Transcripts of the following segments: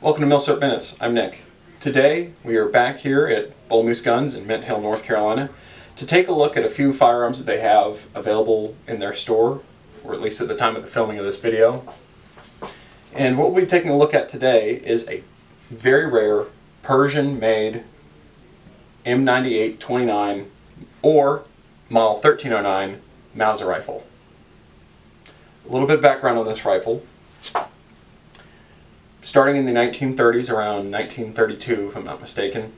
Welcome to Mauser Minutes. I'm Nick. Today we are back here at Bull Moose Guns in Mint Hill, North Carolina to take a look at a few firearms that they have available in their store, or at least at the time of the filming of this video. And what we'll be taking a look at today is a very rare Persian made M98-29 or model 1309 Mauser rifle. A little bit of background on this rifle. Starting in the 1930s, around 1932 if I'm not mistaken,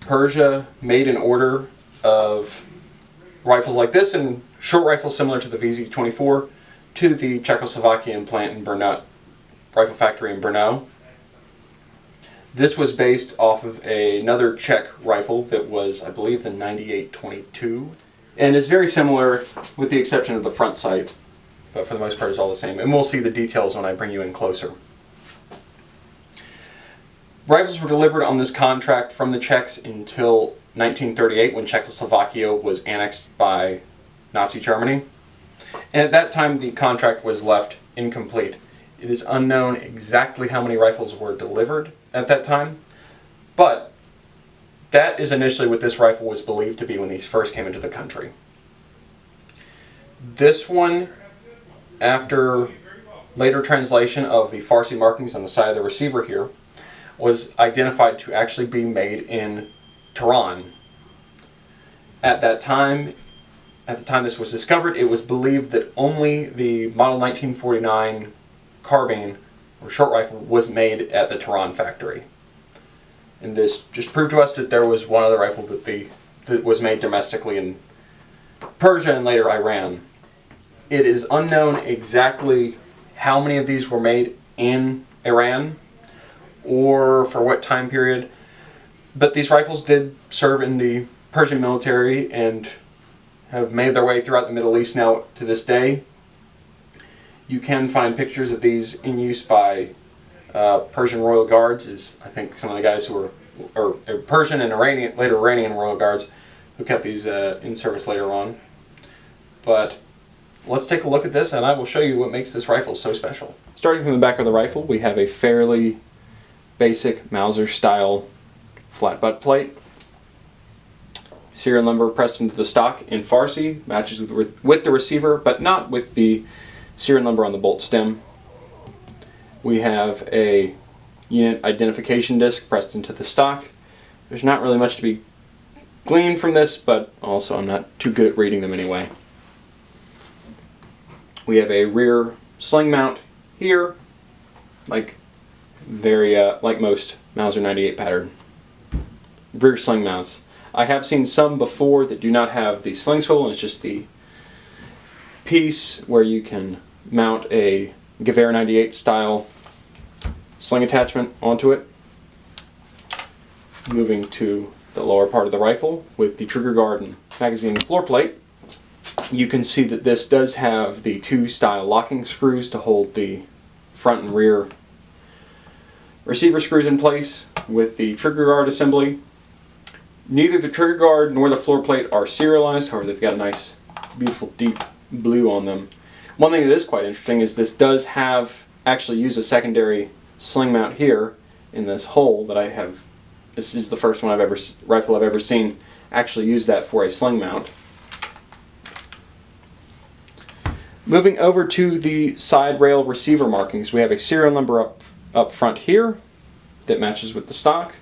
Persia made an order of rifles like this and short rifles similar to the VZ-24 to the Czechoslovakian plant in Brno, rifle factory in Brno. This was based off of another Czech rifle that was, I believe, the 98-22, and is very similar with the exception of the front sight, but for the most part it's all the same, and we'll see the details when I bring you in closer. Rifles were delivered on this contract from the Czechs until 1938 when Czechoslovakia was annexed by Nazi Germany. And at that time the contract was left incomplete. It is unknown exactly how many rifles were delivered at that time, but that is initially what this rifle was believed to be when these first came into the country. This one, after later translation of the Farsi markings on the side of the receiver here, was identified to actually be made in Tehran. At the time this was discovered, it was believed that only the model 1949 carbine or short rifle was made at the Tehran factory. And this just proved to us that there was one other rifle that was made domestically in Persia and later Iran. It is unknown exactly how many of these were made in Iran or for what time period, but these rifles did serve in the Persian military and have made their way throughout the Middle East now to this day. You can find pictures of these in use by Persian Royal Guards, is I think some of the guys who were Persian and later Iranian Royal Guards who kept these in service later on. But let's take a look at this and I will show you what makes this rifle so special. Starting from the back of the rifle, we have a fairly basic Mauser style flat butt plate. Serial number pressed into the stock in Farsi, matches with the receiver, but not with the serial number on the bolt stem. We have a unit identification disc pressed into the stock. There's not really much to be gleaned from this, but also I'm not too good at reading them anyway. We have a rear sling mount here, like most Mauser 98 pattern rear sling mounts. I have seen some before that do not have the sling swivel, and it's just the piece where you can mount a Gewehr 98 style sling attachment onto it. Moving to the lower part of the rifle with the trigger guard and magazine floor plate, you can see that this does have the two style locking screws to hold the front and rear receiver screws in place with the trigger guard assembly. Neither the trigger guard nor the floor plate are serialized, however they've got a nice beautiful deep blue on them. One thing that is quite interesting is this does actually use a secondary sling mount here in this hole that I have. This is the first rifle I've ever seen actually use that for a sling mount. Moving over to the side rail receiver markings, we have a serial number up front here that matches with the stock.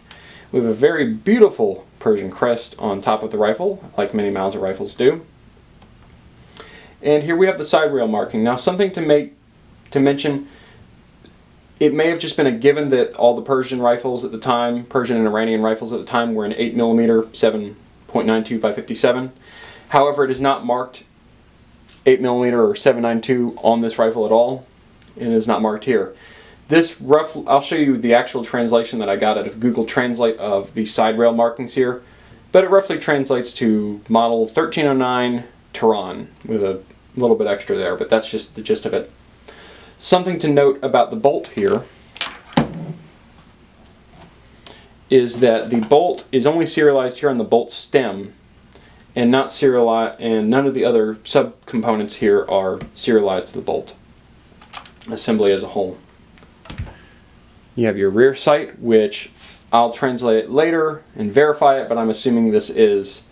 We have a very beautiful Persian crest on top of the rifle, like many Mauser rifles do. And here we have the side rail marking. Now, something to mention, it may have just been a given that all the Persian rifles at the time, Persian and Iranian rifles at the time, were in 8mm 7.92 by 57. However, it is not marked 8mm or 7.92 on this rifle at all, and it is not marked here. This I'll show you the actual translation that I got out of Google Translate of the side rail markings here, but it roughly translates to model 1309 Tehran with a little bit extra there, but that's just the gist of it. Something to note about the bolt here is that the bolt is only serialized here on the bolt stem and not serialized, and none of the other subcomponents here are serialized to the bolt assembly as a whole. You have your rear sight, which I'll translate it later and verify it, but I'm assuming this is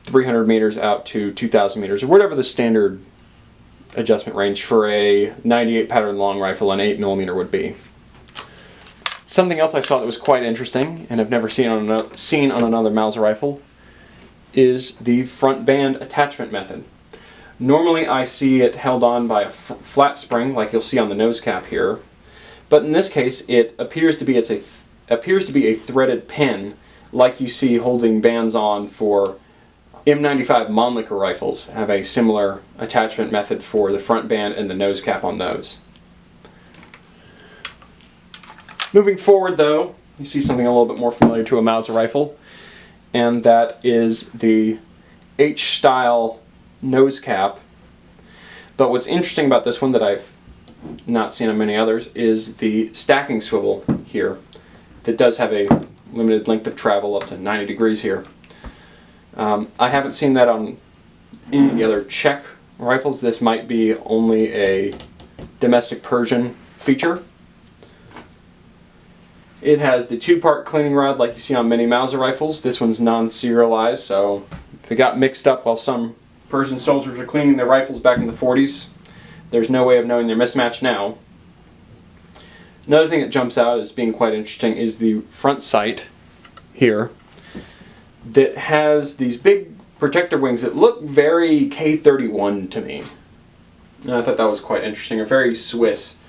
300 meters out to 2,000 meters, or whatever the standard adjustment range for a 98 pattern long rifle and 8mm would be. Something else I saw that was quite interesting, and I've never seen on another Mauser rifle, is the front band attachment method. Normally I see it held on by a flat spring, like you'll see on the nose cap here, but in this case it appears to be a threaded pin, like you see holding bands on for M95 Mannlicher rifles. Have a similar attachment method for the front band and the nose cap on those. Moving forward though, you see something a little bit more familiar to a Mauser rifle, and that is the H-style nose cap. But what's interesting about this one that I've not seen on many others is the stacking swivel here that does have a limited length of travel up to 90 degrees here. I haven't seen that on any of the other Czech rifles. This might be only a domestic Persian feature. It has the two-part cleaning rod like you see on many Mauser rifles. This one's non-serialized, so if it got mixed up while some Persian soldiers were cleaning their rifles back in the 40s, there's no way of knowing they're mismatched now. Another thing that jumps out as being quite interesting is the front sight here that has these big protector wings that look very K-31 to me. And I thought that was quite interesting, or very Swiss.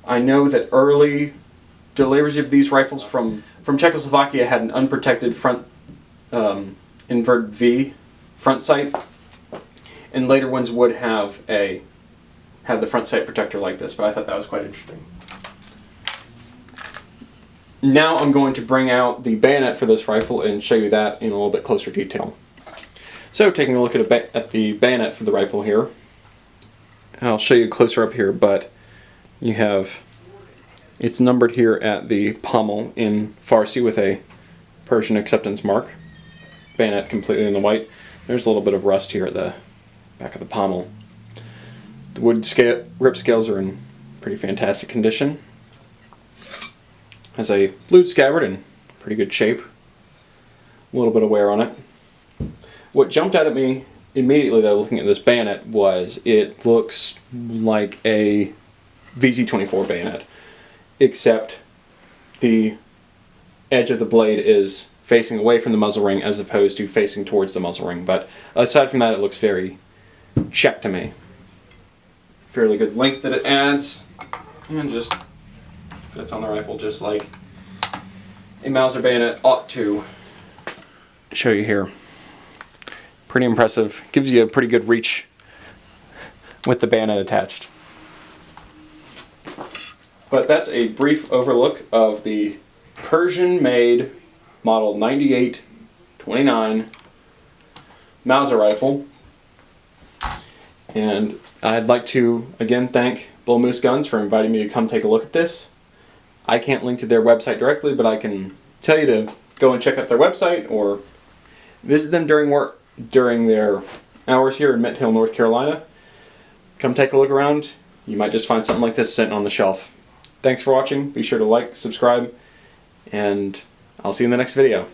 I know that early deliveries of these rifles from Czechoslovakia had an unprotected front inverted V front sight, and later ones would have the front sight protector like this, but I thought that was quite interesting. Now I'm going to bring out the bayonet for this rifle and show you that in a little bit closer detail. So taking a look at the bayonet for the rifle here, I'll show you closer up here, but you have, it's numbered here at the pommel in Farsi with a Persian acceptance mark. Bayonet completely in the white. There's a little bit of rust here at the back of the pommel. The wood rip scales are in pretty fantastic condition. Has a blued scabbard in pretty good shape. A little bit of wear on it. What jumped out at me immediately though looking at this bayonet was it looks like a VZ24 bayonet, except the edge of the blade is facing away from the muzzle ring as opposed to facing towards the muzzle ring. But aside from that, it looks very Czech to me. Fairly good length that it adds, and just fits on the rifle just like a Mauser bayonet ought to. Show you here. Pretty impressive. Gives you a pretty good reach with the bayonet attached. But that's a brief overlook of the Persian-made model 98-29 Mauser rifle. And I'd like to again thank Bull Moose Guns for inviting me to come take a look at this. I can't link to their website directly, but I can tell you to go and check out their website or visit them during their hours here in Mint Hill, North Carolina. Come take a look around. You might just find something like this sitting on the shelf. Thanks for watching. Be sure to like, subscribe, and I'll see you in the next video.